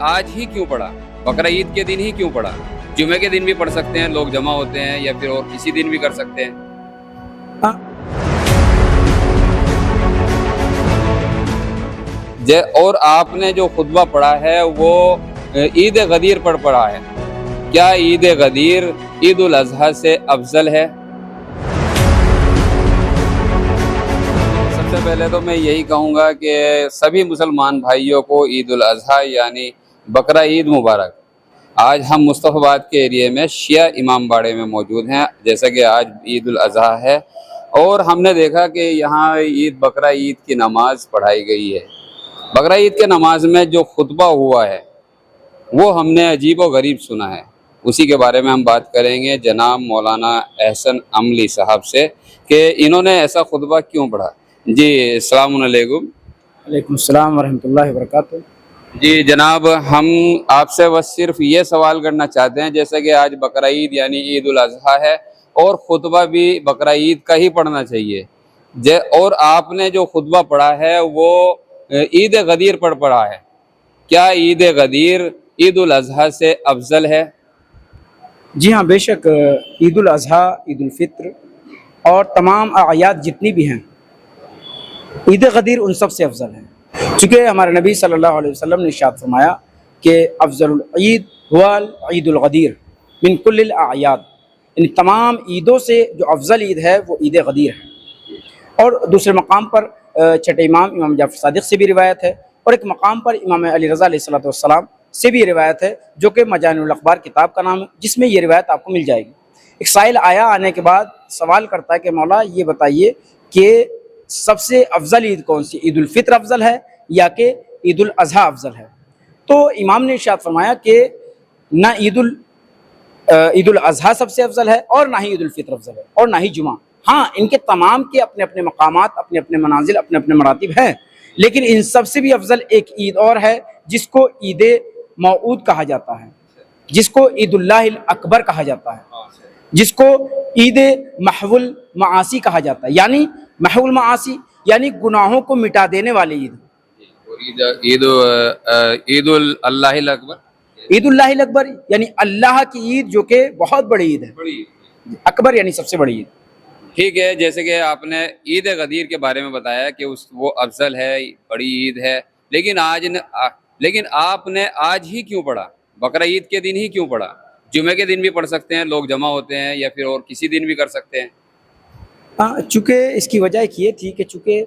آج ہی کیوں پڑا؟ بقرہ عید کے دن ہی کیوں پڑا؟ جمعے کے دن بھی پڑھ سکتے ہیں، لوگ جمع ہوتے ہیں، یا پھر اور کسی دن بھی کر سکتے ہیں۔ ہاں اور آپ نے جو خطبہ پڑھا ہے وہ عید غدیر پر پڑھا ہے، کیا عید غدیر عید الاضحیٰ سے افضل ہے؟ سب سے پہلے تو میں یہی کہوں گا کہ سبھی مسلمان بھائیوں کو عید الاضحیٰ یعنی بقرہ عید مبارک۔ آج ہم مصطفی آباد کے ایریے میں شیعہ امام باڑے میں موجود ہیں، جیسا کہ آج عید الاضحیٰ ہے، اور ہم نے دیکھا کہ یہاں بقرہ عید کی نماز پڑھائی گئی ہے۔ بقرہ عید کے نماز میں جو خطبہ ہوا ہے وہ ہم نے عجیب و غریب سنا ہے، اسی کے بارے میں ہم بات کریں گے جناب مولانا احسن عملی صاحب سے کہ انہوں نے ایسا خطبہ کیوں پڑھا۔ جی السلام علیکم۔ وعلیکم السلام ورحمۃ اللہ وبرکاتہ۔ جی جناب، ہم آپ سے بس صرف یہ سوال کرنا چاہتے ہیں، جیسے کہ آج بقرہ عید یعنی عید الاضحیٰ ہے اور خطبہ بھی بقرہ عید کا ہی پڑھنا چاہیے، اور آپ نے جو خطبہ پڑھا ہے وہ عید غدیر پر پڑھا ہے، کیا عید غدیر عید الاضحیٰ سے افضل ہے؟ جی ہاں، بے شک عید الاضحیٰ، عید الفطر اور تمام اعیاد جتنی بھی ہیں، عید غدیر ان سب سے افضل ہے، چونکہ ہمارے نبی صلی اللہ علیہ وسلم نے ارشاد فرمایا کہ افضل العید ہوا عید الغدیر من کل الاعیاد، ان تمام عیدوں سے جو افضل عید ہے وہ عید غدیر ہے۔ اور دوسرے مقام پر چھٹے امام جعفر صادق سے بھی روایت ہے، اور ایک مقام پر امام علی رضا علیہ السلام سے بھی روایت ہے، جو کہ مجامع الاخبار کتاب کا نام ہے، جس میں یہ روایت آپ کو مل جائے گی۔ ایک سائل آیا، آنے کے بعد سوال کرتا ہے کہ مولا یہ بتائیے کہ سب سے افضل عید کون سی، عید الفطر افضل ہے یا کہ عید الاضحیٰ افضل ہے؟ تو امام نے ارشاد فرمایا کہ نہ عید الاضحیٰ سب سے افضل ہے، اور نہ ہی عید الفطر افضل ہے، اور نہ ہی جمعہ۔ ہاں، ان کے تمام کے اپنے اپنے مقامات، اپنے اپنے منازل، اپنے اپنے مراتب ہیں، لیکن ان سب سے بھی افضل ایک عید اور ہے جس کو عید موعود کہا جاتا ہے، جس کو عید اللہ الاکبر کہا جاتا ہے، جس کو عید محو المعاصی کہا جاتا ہے، یعنی محو المعاصی یعنی گناہوں کو مٹا دینے والی عید۔ عید اللہ الاکبر، عید اللہ الاکبر یعنی اللہ کی عید، جو کہ بہت بڑی عید ہے، اکبر یعنی سب سے بڑی عید۔ ٹھیک ہے، جیسے کہ آپ نے عید غدیر کے بارے میں بتایا کہ وہ افضل ہے، بڑی عید ہے، لیکن آپ نے آج ہی کیوں پڑھا؟ بقرہ عید کے دن ہی کیوں پڑھا؟ جمعے کے دن بھی پڑھ سکتے ہیں، لوگ جمع ہوتے ہیں، یا پھر اور کسی دن بھی کر سکتے ہیں۔ چونکہ اس کی وجہ ایک یہ تھی کہ چونکہ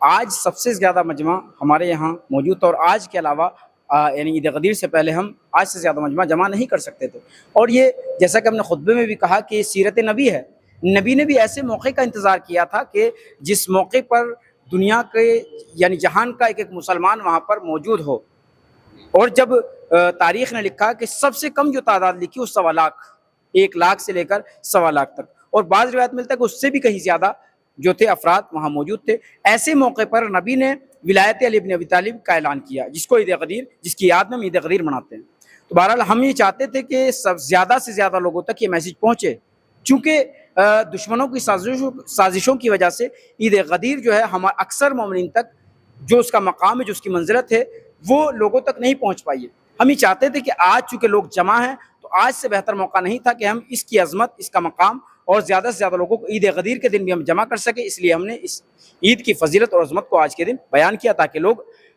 آج سب سے زیادہ مجمع ہمارے یہاں موجود تھا، اور آج کے علاوہ یعنی عید غدیر سے پہلے ہم آج سے زیادہ مجمع جمع نہیں کر سکتے تھے، اور یہ جیسا کہ ہم نے خطبے میں بھی کہا کہ یہ سیرت نبی ہے۔ نبی نے بھی ایسے موقع کا انتظار کیا تھا کہ جس موقع پر دنیا کے یعنی جہان کا ایک مسلمان وہاں پر موجود ہو، اور جب تاریخ نے لکھا کہ سب سے کم جو تعداد لکھی وہ 1.25 لاکھ، 1 لاکھ سے لے کر 1.25 لاکھ تک، اور بعض روایت ملتا ہے کہ اس سے بھی کہیں زیادہ جو تھے افراد وہاں موجود تھے۔ ایسے موقع پر نبی نے ولایت علی بن ابی طالب کا اعلان کیا، جس کو عید غدیر، جس کی یاد میں ہم عید غدیر مناتے ہیں۔ تو بہرحال ہم یہ چاہتے تھے کہ زیادہ سے زیادہ لوگوں تک یہ میسج پہنچے، چونکہ دشمنوں کی سازشوں کی وجہ سے عید غدیر جو ہے ہمارے اکثر مومنین تک جو اس کا مقام ہے، جو اس کی منزلت ہے، وہ لوگوں تک نہیں پہنچ پائی ہے۔ ہم یہ چاہتے تھے کہ آج چونکہ لوگ جمع ہیں، تو آج سے بہتر موقع نہیں تھا کہ ہم اس کی عظمت، اس کا مقام اور زیادہ سے زیادہ لوگوں کو عید غدیر کے دن بھی ہم جمع کر سکیں، اس لیے ہم نے اس عید کی فضیلت اور عظمت کو آج کے دن بیان کیا، تاکہ لوگ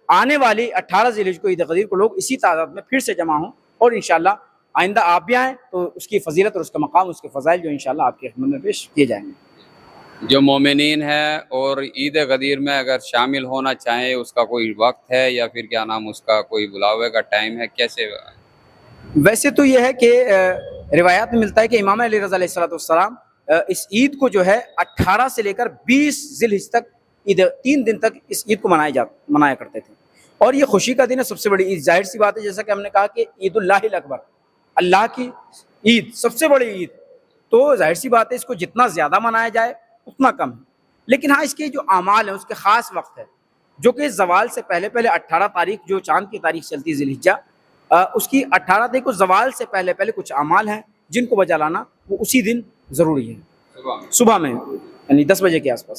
آنے والی 18 ذی الحجہ کو عید غدیر کو لوگ اسی تعداد میں پھر سے جمع ہوں، اور انشاءاللہ آئندہ آپ بھی آئیں تو اس کی فضیلت اور اس کا مقام، اس کے فضائل جو انشاءاللہ آپ کی خدمت میں پیش کیے جائیں گے۔ جو مومنین ہیں اور عید غدیر میں اگر شامل ہونا چاہیں، اس کا کوئی وقت ہے یا پھر کیا نام اس کا کوئی بلاوے کا ٹائم ہے، کیسے؟ ویسے تو یہ ہے کہ روایات میں ملتا ہے کہ امام علی رضا علیہ السلام اس عید کو جو ہے 18 سے لے کر 20 ذی الحجہ تک، 3 دن تک اس عید کو منایا کرتے تھے، اور یہ خوشی کا دن ہے، سب سے بڑی عید۔ ظاہر سی بات ہے، جیسا کہ ہم نے کہا کہ عید اللہ الاکبر، اللہ کی عید، سب سے بڑی عید، تو ظاہر سی بات ہے اس کو جتنا زیادہ منایا جائے اتنا کم ہے، لیکن ہاں اس کے جو اعمال ہیں اس کے خاص وقت ہے، جو کہ زوال سے پہلے 18 تاریخ جو چاند کی تاریخ چلتی ہے ذی الحجہ، اس کی 18 تاریخ کو زوال سے پہلے کچھ اعمال ہیں جن کو بجا لانا وہ اسی دن ضروری ہے، صبح میں یعنی 10 بجے کے آس پاس۔